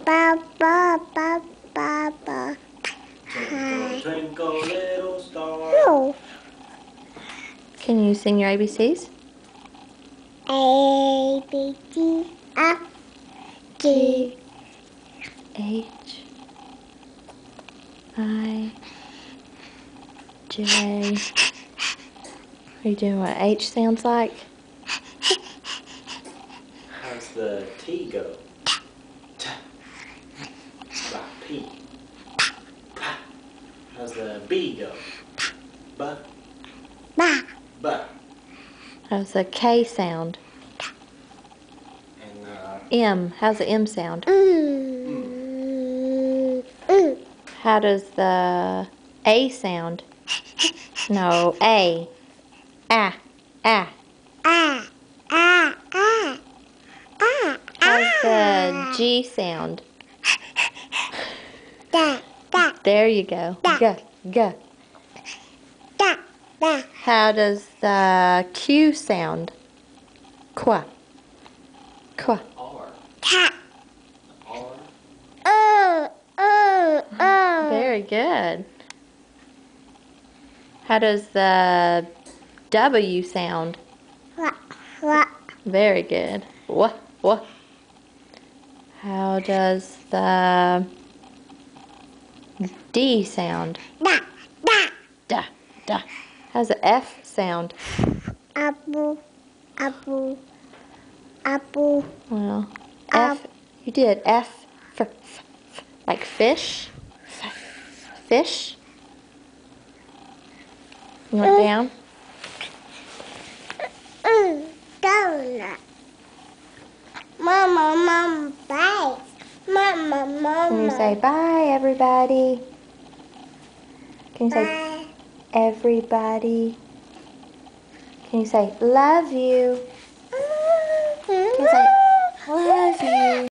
ba ba ba ba ba. Twinkle, twinkle, little star. No. Can you sing your ABCs? A B C F G H I J. Are you doing what H sounds like? How's the T go? T. How about P? P. How's the B go? B. ba. B. How's the K sound? And M. How's the M sound? Mm. How does the A sound? No, A. Ah. Ah. Ah ah ah ah. How's the G sound? Da da There you go. G. G. da da. How does the Q sound? Qua. Qua. R. Ta. R. Very good. How does the W sound? Wa wa. Very good. Wha. Wha. How does the D sound? Da da. Da. Da. How's the F sound? Apple apple apple. Well, F. You did F for like fish. Fish. You went down. Donut. Mama, mama, bye. Mama, mama. Can you say bye, everybody? Can you say bye? everybody? Can you say love you? Can you say